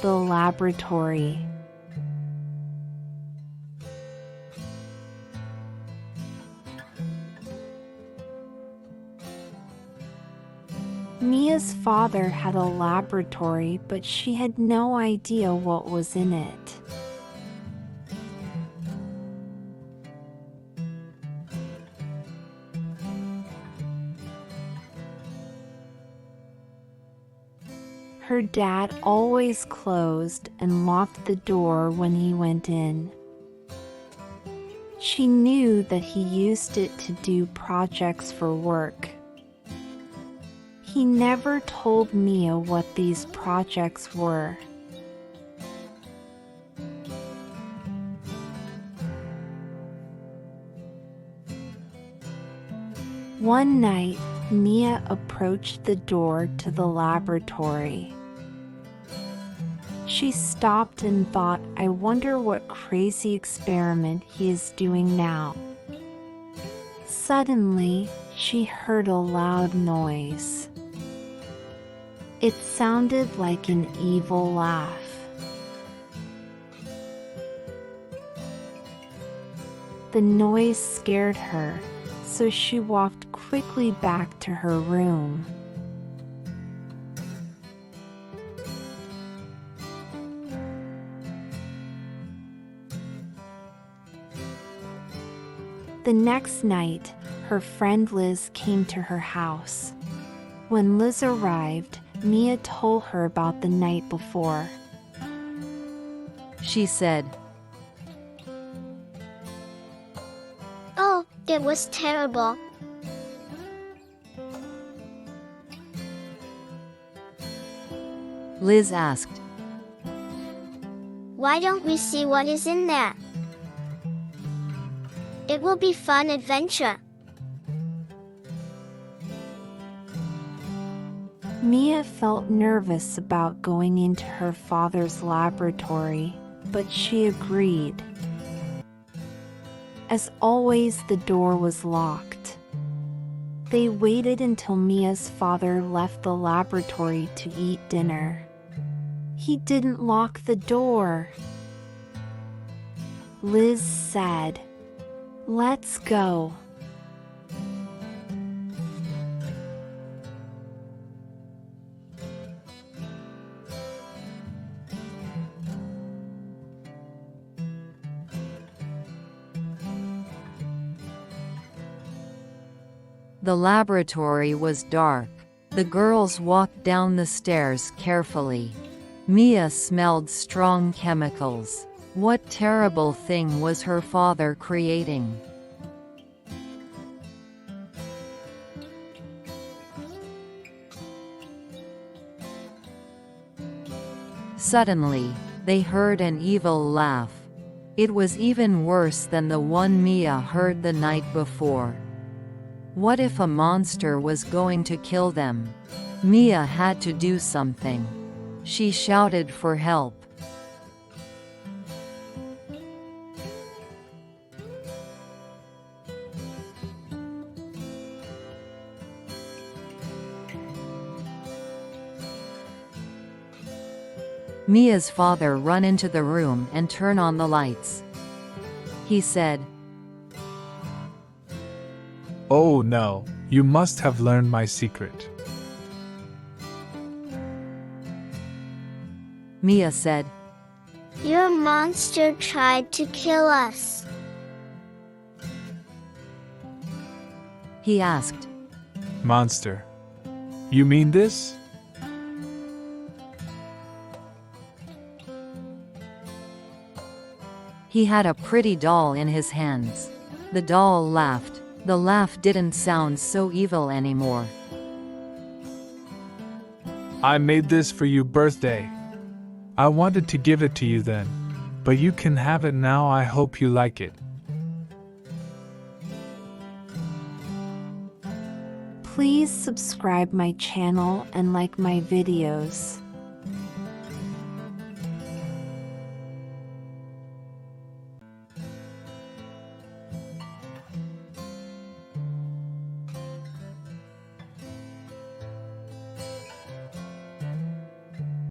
the laboratory. Mia's father had a laboratory, but she had no idea what was in it. Her dad always closed and locked the door when he went in. She knew that he used it to do projects for work. He never told Mia what these projects were. One night, Mia approached the door to the laboratory. She stopped and thought, I wonder what crazy experiment he is doing now. Suddenly, she heard a loud noise. It sounded like an evil laugh. The noise scared her, so she walked quickly back to her room. The next night, her friend Liz came to her house. When Liz arrived, Mia told her about the night before. She said, "Oh, it was terrible." Liz asked, "Why don't we see what is in there? It will be fun adventure." Mia felt nervous about going into her father's laboratory, but she agreed. As always, the door was locked. They waited until Mia's father left the laboratory to eat dinner. He didn't lock the door. Liz said, "Let's go." The laboratory was dark. The girls walked down the stairs carefully. Mia smelled strong chemicals. What terrible thing was her father creating? Suddenly, they heard an evil laugh. It was even worse than the one Mia heard the night before. What if a monster was going to kill them? Mia had to do something. She shouted for help. Mia's father ran into the room and turned on the lights. He said, "Oh no, you must have learned my secret." Mia said, "Your monster tried to kill us." He asked, "Monster? You mean this?" He had a pretty doll in his hands. The doll laughed. The laugh didn't sound so evil anymore. "I made this for your birthday. I wanted to give it to you then, but you can have it now. I hope you like it." Please subscribe my channel and like my videos.